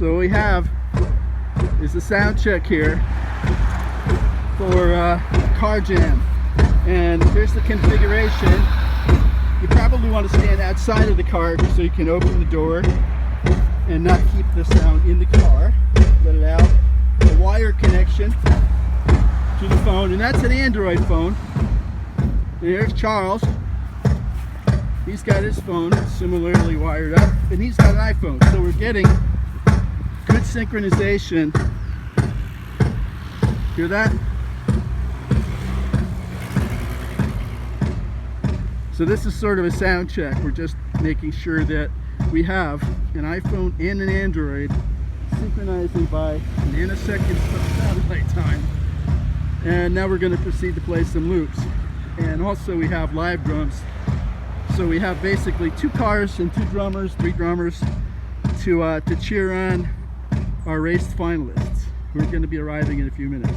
So what we have is a sound check here for car jam. And here's the configuration. You probably want to stand outside of the car so you can open the door and not keep the sound in the car. Let it out. A wire connection to the phone, and that's an Android phone. And here's Charles. He's got his phone similarly wired up, and he's got an iPhone. So we're getting good synchronization. Hear that? So this is sort of a sound check. We're just making sure that we have an iPhone and an Android synchronizing by nanoseconds of satellite time. And now we're going to proceed to play some loops. And also we have live drums. So we have basically 2 cars and 2 drummers, 3 drummers to cheer on our race finalists who are going to be arriving in a few minutes.